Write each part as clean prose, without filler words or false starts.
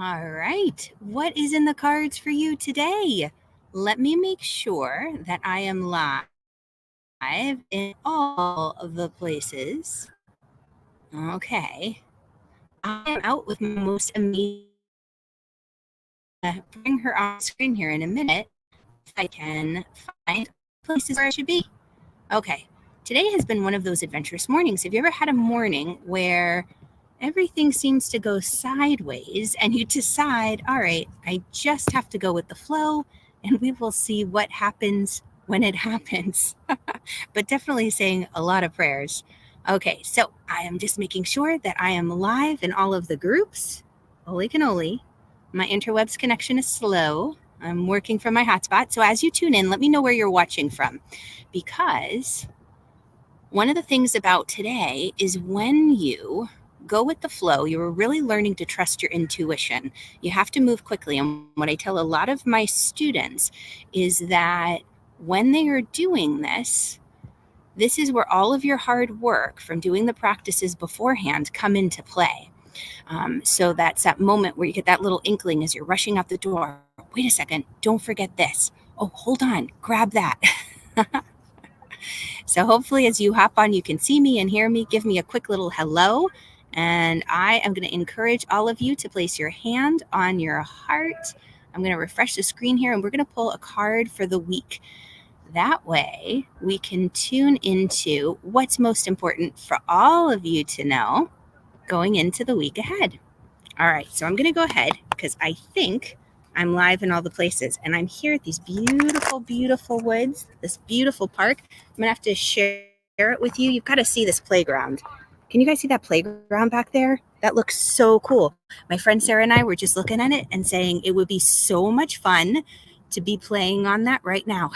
All right. What is in the cards for you today? Let me make sure that I am live in all of the places. Okay. I am out with my most amazing. Bring her on screen here in a minute if I can find places where I should be. Okay. Today has been one of those adventurous mornings. Have you ever had a morning where everything seems to go sideways and you decide, all right, I just have to go with the flow and we will see what happens when it happens. But definitely saying a lot of prayers. Okay, so I am just making sure that I am live in all of the groups. Holy cannoli. My interwebs connection is slow. I'm working from my hotspot. So as you tune in, let me know where you're watching from, because one of the things about today is when you go with the flow, you're really learning to trust your intuition. You have to move quickly. And what I tell a lot of my students is that when they are doing this is where all of your hard work from doing the practices beforehand come into play. So that's that moment where you get that little inkling as you're rushing out the door. Wait a second, don't forget this. Oh, hold on, grab that. So hopefully as you hop on, you can see me and hear me. Give me a quick little hello. And I am going to encourage all of you to place your hand on your heart. I'm going to refresh the screen here and we're going to pull a card for the week. That way we can tune into what's most important for all of you to know going into the week ahead. All right, so I'm going to go ahead because I think I'm live in all the places and I'm here at these beautiful, beautiful woods, this beautiful park. I'm going to have to share it with you. You've got to see this playground. Can you guys see that playground back there? That looks so cool. My friend Sarah and I were just looking at it and saying it would be so much fun to be playing on that right now.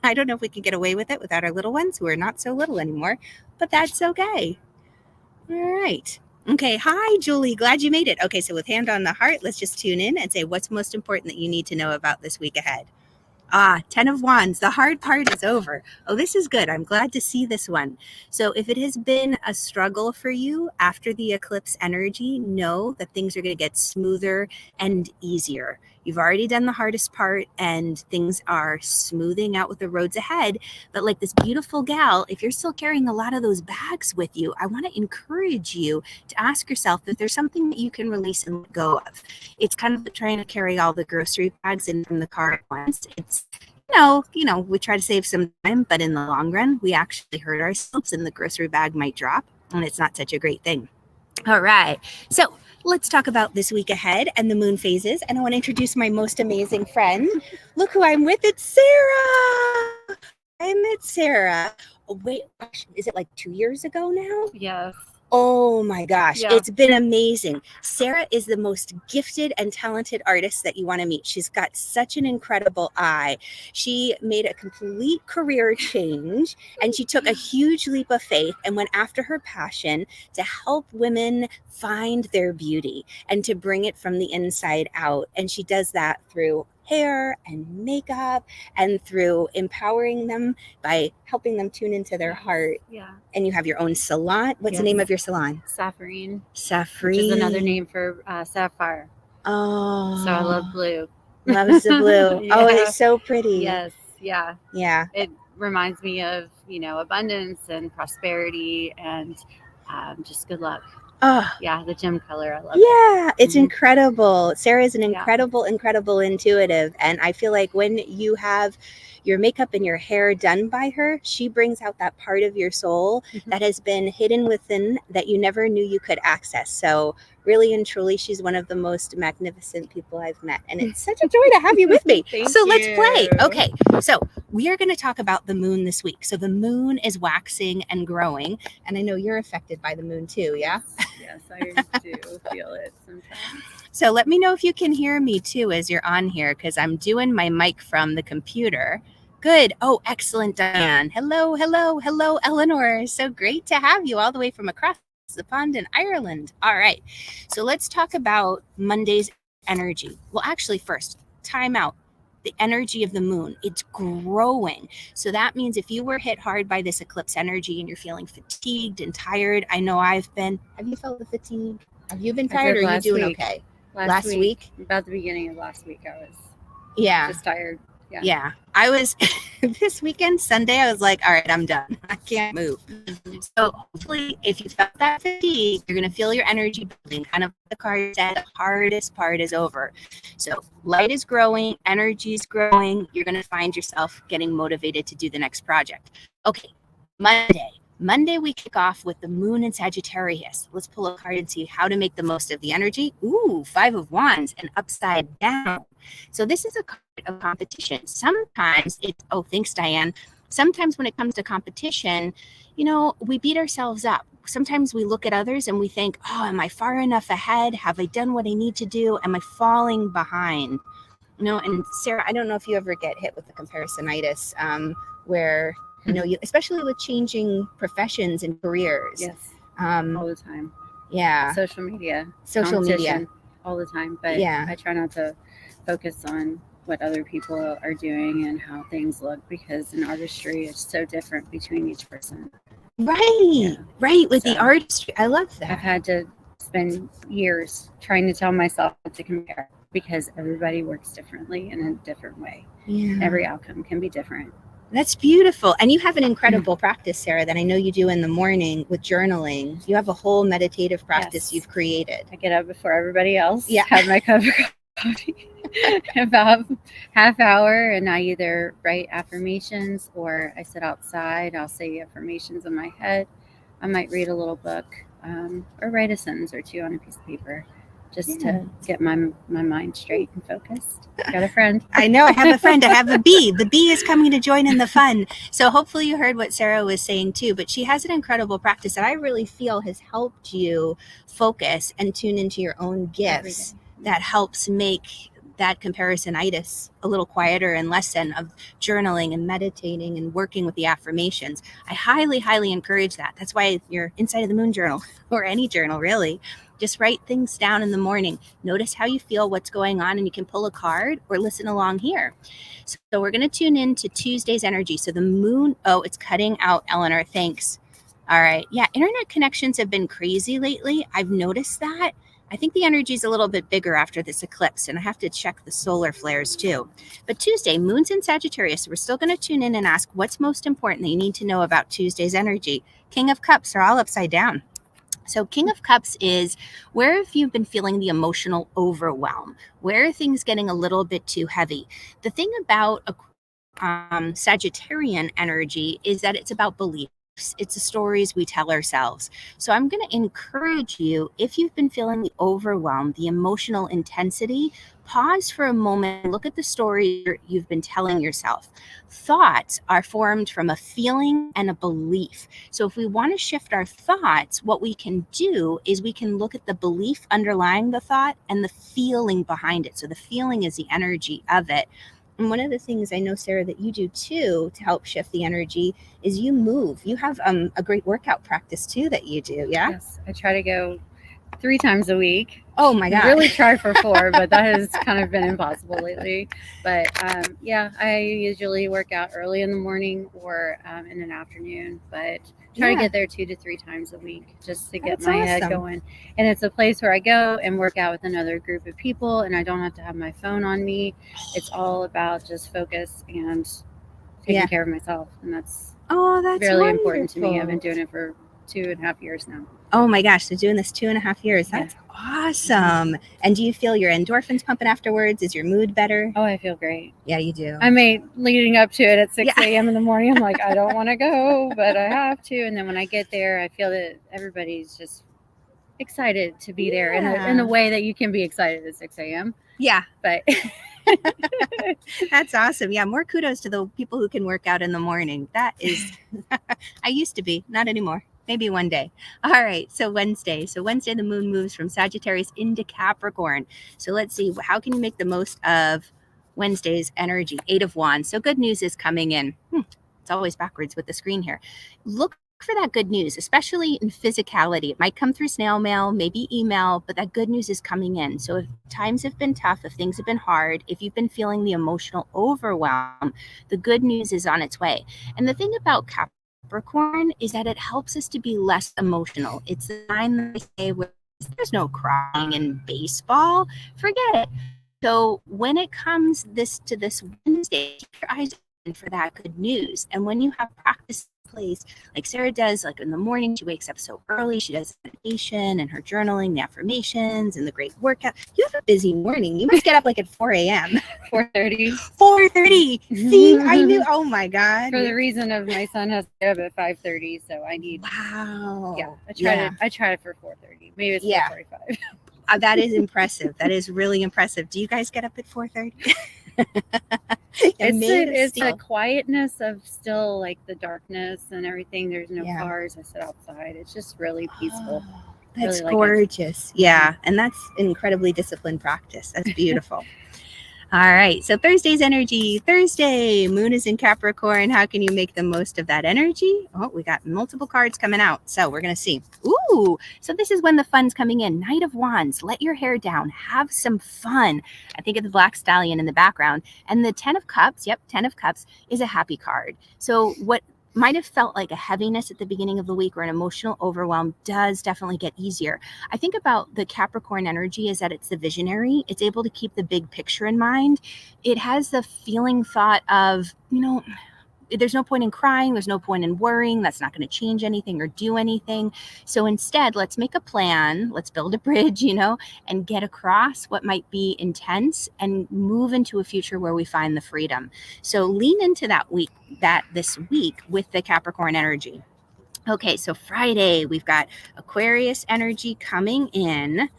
I don't know if we can get away with it without our little ones who are not so little anymore, but that's okay. All right. Okay. Hi, Julie. Glad you made it. Okay. So with hand on the heart, let's just tune in and say what's most important that you need to know about this week ahead. 10 of Wands. The hard part is over. Oh, this is good. I'm glad to see this one. So if it has been a struggle for you after the eclipse energy, know that things are going to get smoother and easier. You've already done the hardest part and things are smoothing out with the roads ahead. But like this beautiful gal, if you're still carrying a lot of those bags with you, I want to encourage you to ask yourself if there's something that you can release and let go of. It's kind of trying to carry all the grocery bags in from the car at once. It's, we try to save some time, but in the long run, we actually hurt ourselves and the grocery bag might drop, and it's not such a great thing. All right. So let's talk about this week ahead and the moon phases. And I want to introduce my most amazing friend. Look who I'm with. It's Sarah. I met Sarah. Oh, wait, is it like 2 years ago now? Yes. Oh my gosh, Yeah. It's been amazing. Sarah is the most gifted and talented artist that you want to meet. She's got such an incredible eye. She made a complete career change and she took a huge leap of faith and went after her passion to help women find their beauty and to bring it from the inside out. And she does that through hair and makeup and through empowering them by helping them tune into their heart. Yeah. And you have your own salon. What's the name of your salon? Sapphire. Sapphire. Which is another name for sapphire. Oh. So I love blue. Loves the blue. Yeah. Oh, it is so pretty. Yes. Yeah. Yeah. It reminds me of, abundance and prosperity and just good luck. Oh. Yeah, the gem color. I love it. Yeah, it's incredible. Sarah is an incredible intuitive. And I feel like when you have your makeup and your hair done by her, she brings out that part of your soul that has been hidden within that you never knew you could access. So really and truly, she's one of the most magnificent people I've met. And it's such a joy to have you with me. So let's play. Okay, so we are going to talk about the moon this week. So the moon is waxing and growing. And I know you're affected by the moon too, yeah? Yes, I do feel it sometimes. So let me know if you can hear me too as you're on here, because I'm doing my mic from the computer. Good. Oh, excellent, Diane. Hello, Eleanor. So great to have you all the way from across the pond in Ireland. All right. So let's talk about Monday's energy. Well, actually, first, time out. The energy of the moon, it's growing. So that means if you were hit hard by this eclipse energy and you're feeling fatigued and tired, I know I've been. Have you felt the fatigue? Have you been tired or are you doing okay? last week. About the beginning of last week, I was just tired. Yeah. I was this weekend, Sunday, I was like, all right, I'm done. I can't move. So hopefully if you felt that fatigue, you're going to feel your energy building. Kind of the card said, the hardest part is over. So light is growing, energy is growing. You're going to find yourself getting motivated to do the next project. Okay, Monday, we kick off with the moon in Sagittarius. Let's pull a card and see how to make the most of the energy. Ooh, 5 of Wands and upside down. So this is a card of competition. Sometimes it's, oh, thanks, Diane. Sometimes when it comes to competition, we beat ourselves up. Sometimes we look at others and we think, oh, am I far enough ahead? Have I done what I need to do? Am I falling behind? And Sarah, I don't know if you ever get hit with the comparisonitis where you, especially with changing professions and careers. Yes. All the time. Yeah. Social media. All the time. But I try not to focus on what other people are doing and how things look, because in artistry, it's so different between each person. Right. With the artistry. I love that. I've had to spend years trying to tell myself to compare, because everybody works differently in a different way. Yeah. Every outcome can be different. That's beautiful. And you have an incredible practice, Sarah, that I know you do in the morning with journaling. You have a whole meditative practice you've created. I get up before everybody else. Yeah. Have my cup of coffee. About half hour, and I either write affirmations or I sit outside. I'll say affirmations in my head. I might read a little book or write a sentence or two on a piece of paper, just to get my mind straight and focused. Got a friend. I know. I have a friend. I have a bee. The bee is coming to join in the fun. So hopefully you heard what Sarah was saying too, but she has an incredible practice that I really feel has helped you focus and tune into your own gifts that helps make that comparisonitis a little quieter and lessen, of journaling and meditating and working with the affirmations. I highly, highly encourage that. That's why your Inside of the Moon journal, or any journal really, just write things down in the morning. Notice how you feel, what's going on, and you can pull a card or listen along here. So we're going to tune in to Tuesday's energy. So the moon, it's cutting out, Eleanor, thanks. All right. Yeah, internet connections have been crazy lately. I've noticed that. I think the energy is a little bit bigger after this eclipse, and I have to check the solar flares too. But Tuesday, moon's in Sagittarius. So we're still going to tune in and ask what's most important that you need to know about Tuesday's energy. King of Cups are all upside down. So King of Cups is, where have you been feeling the emotional overwhelm? Where are things getting a little bit too heavy? The thing about Sagittarian energy is that it's about belief. It's the stories we tell ourselves. So I'm going to encourage you, if you've been feeling the overwhelm, the emotional intensity, pause for a moment, look at the story you've been telling yourself. Thoughts are formed from a feeling and a belief. So if we want to shift our thoughts, what we can do is we can look at the belief underlying the thought and the feeling behind it. So the feeling is the energy of it. And one of the things I know, Sarah, that you do too to help shift the energy is you move. You have a great workout practice too that you do, yeah? Yes, I try to go 3 times a week. Oh my God. I really try for 4, but that has kind of been impossible lately. But I usually work out early in the morning or in an afternoon, but try to get there 2 to 3 times a week just to get my head going. And it's a place where I go and work out with another group of people, and I don't have to have my phone on me. It's all about just focus and taking care of myself. And that's really important to me. I've been doing it for 2.5 years now. Oh my gosh, so doing this 2.5 years. That's awesome. And do you feel your endorphins pumping afterwards? Is your mood better? Oh, I feel great. Yeah, you do. I may, leading up to it at 6 a.m. in the morning, I'm like, I don't want to go, but I have to. And then when I get there, I feel that everybody's just excited to be there in a way that you can be excited at 6 a.m. Yeah. But that's awesome. Yeah, more kudos to the people who can work out in the morning. That is, I used to be, not anymore. Maybe one day. All right. So Wednesday, the moon moves from Sagittarius into Capricorn. So let's see, how can you make the most of Wednesday's energy? 8 of Wands. So good news is coming in. It's always backwards with the screen here. Look for that good news, especially in physicality. It might come through snail mail, maybe email, but that good news is coming in. So if times have been tough, if things have been hard, if you've been feeling the emotional overwhelm, the good news is on its way. And the thing about Capricorn is that it helps us to be less emotional. It's the sign that I say where There's no crying in baseball. Forget it. So when it comes to this Wednesday, keep your eyes open for that good news. And when you have practice in place, like Sarah does, like in the morning, she wakes up so early, she does meditation and her journaling, the affirmations and the great workout. You have a busy morning. You must get up like at 4 a.m. 4:30. 4:30. See, I knew. Oh my God. For the reason of my son has to get up at 5:30, so I need. Wow. Yeah, I try it for 4:30. Maybe it's 4:45. That is impressive. That is really impressive. Do you guys get up at 4:30? It's the quietness of still like the darkness and everything. There's no cars. I sit outside. It's just really peaceful. That's really gorgeous. Yeah. And that's incredibly disciplined practice. That's beautiful. All right. So Thursday's energy. Thursday, moon is in Capricorn. How can you make the most of that energy? Oh, we got multiple cards coming out. So we're going to see. Ooh. So this is when the fun's coming in. Knight of Wands. Let your hair down. Have some fun. I think of the Black Stallion in the background. And the 10 of Cups. Yep. 10 of Cups is a happy card. So what might have felt like a heaviness at the beginning of the week or an emotional overwhelm does definitely get easier. I think about the Capricorn energy is that it's the visionary. It's able to keep the big picture in mind. It has the feeling thought of, there's no point in crying. There's no point in worrying. That's not going to change anything or do anything. So instead, let's make a plan. Let's build a bridge, and get across what might be intense and move into a future where we find the freedom. So lean into this week with the Capricorn energy. Okay, so Friday, we've got Aquarius energy coming in.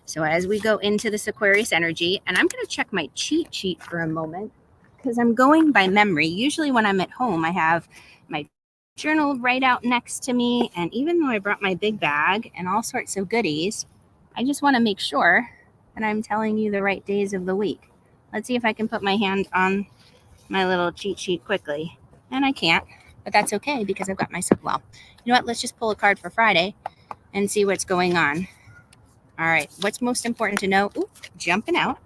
So as we go into this Aquarius energy, and I'm going to check my cheat sheet for a moment, because I'm going by memory. Usually when I'm at home, I have my journal right out next to me. And even though I brought my big bag and all sorts of goodies, I just want to make sure that I'm telling you the right days of the week. Let's see if I can put my hand on my little cheat sheet quickly. And I can't, but that's okay because I've got well, you know what? Let's just pull a card for Friday and see what's going on. All right. What's most important to know? Ooh, jumping out.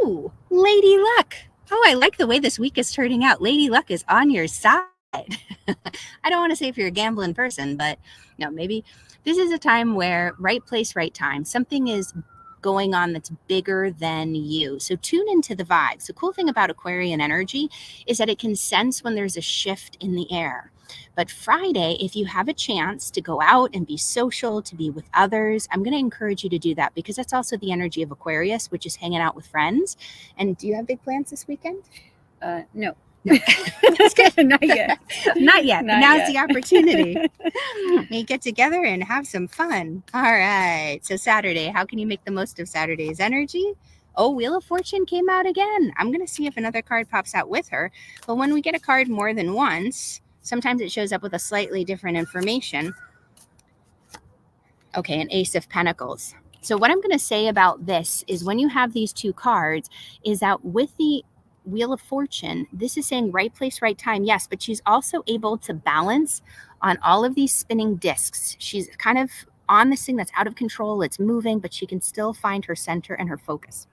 Ooh, Lady Luck. Oh, I like the way this week is turning out. Lady Luck is on your side. I don't want to say if you're a gambling person, but maybe this is a time where right place, right time. Something is going on that's bigger than you. So tune into the vibes. The cool thing about Aquarian energy is that it can sense when there's a shift in the air. But Friday, if you have a chance to go out and be social, to be with others, I'm going to encourage you to do that because that's also the energy of Aquarius, which is hanging out with friends. And do you have big plans this weekend? No. Not yet. Not yet. But now's the opportunity. We get together and have some fun. All right. So Saturday, how can you make the most of Saturday's energy? Oh, Wheel of Fortune came out again. I'm going to see if another card pops out with her. But when we get a card more than once, sometimes it shows up with a slightly different information. Okay, an Ace of Pentacles. So what I'm going to say about this is when you have these two cards is that with the Wheel of Fortune, this is saying right place, right time. Yes, but she's also able to balance on all of these spinning discs. She's kind of on this thing that's out of control. It's moving, but she can still find her center and her focus.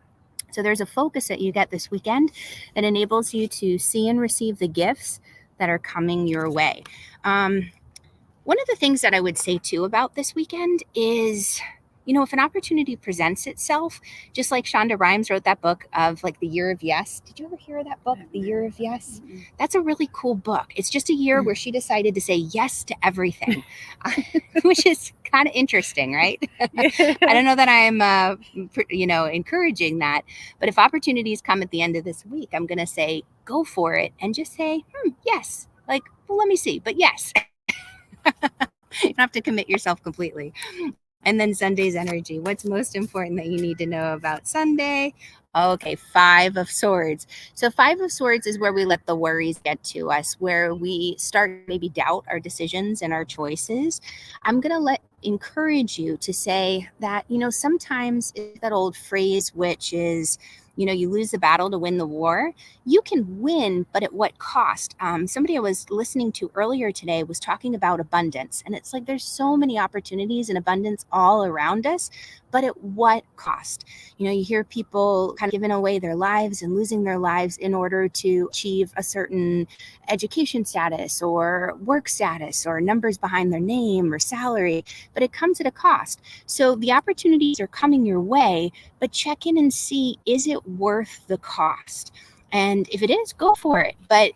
So there's a focus that you get this weekend that enables you to see and receive the gifts that are coming your way. One of the things that I would say too about this weekend is, if an opportunity presents itself, just like Shonda Rhimes wrote that book of like the Year of Yes. Did you ever hear that book, The Year of Yes? That's a really cool book. It's just a year where she decided to say yes to everything, which is kind of interesting, right? I don't know that I'm, encouraging that, but if opportunities come at the end of this week, I'm going to say, go for it and just say, yes. Like, well, let me see, but yes. You don't have to commit yourself completely. And then Sunday's energy. What's most important that you need to know about Sunday? Okay, 5 of Swords. So 5 of Swords is where we let the worries get to us, where we start maybe doubt our decisions and our choices. I'm going to encourage you to say that, sometimes it's that old phrase, which is, you lose the battle to win the war. You can win, but at what cost? Somebody I was listening to earlier today was talking about abundance. And it's like there's so many opportunities and abundance all around us, but at what cost? You hear people kind of giving away their lives and losing their lives in order to achieve a certain education status or work status or numbers behind their name or salary, but it comes at a cost. So the opportunities are coming your way, but check in and see, is it worth the cost? And if it is, go for it. But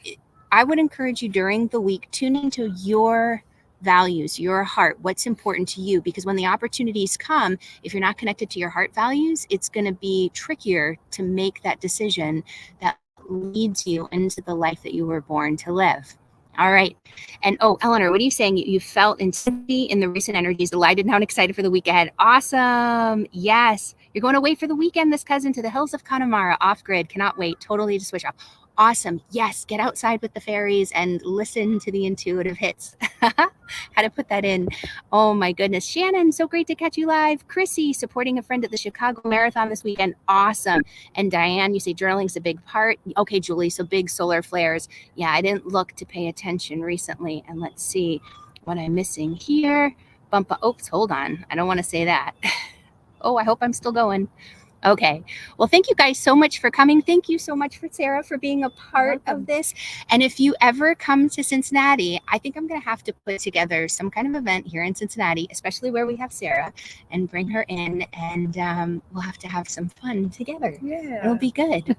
I would encourage you during the week, tune into your values, your heart, what's important to you, because when the opportunities come, if you're not connected to your heart values, it's going to be trickier to make that decision that leads you into the life that you were born to live. All right. And Eleanor, what are you saying? You felt intensity in the recent energies, delighted now and excited for the week ahead. Awesome. Yes. You're going away for the weekend, this cousin, to the hills of Connemara, off grid. Cannot wait. Totally to switch off. Awesome. Yes. Get outside with the fairies and listen to the intuitive hits. How to put that in. Oh my goodness. Shannon, so great to catch you live. Chrissy, supporting a friend at the Chicago Marathon this weekend. Awesome. And Diane, you say journaling's a big part. Okay, Julie. So big solar flares. Yeah, I didn't look to pay attention recently. And let's see what I'm missing here. Oops, hold on. I don't want to say that. I hope I'm still going. Okay. Well, thank you guys so much for coming. Thank you so much for Sarah for being a part of this. And if you ever come to Cincinnati, I think I'm going to have to put together some kind of event here in Cincinnati, especially where we have Sarah, and bring her in, and we'll have to have some fun together. Yeah. It'll be good.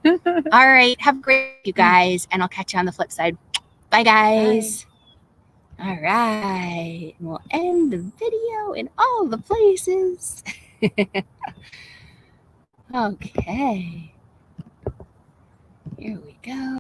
All right. Have a great day, you guys, and I'll catch you on the flip side. Bye, guys. Bye. All right. We'll end the video in all the places. Okay. Here we go.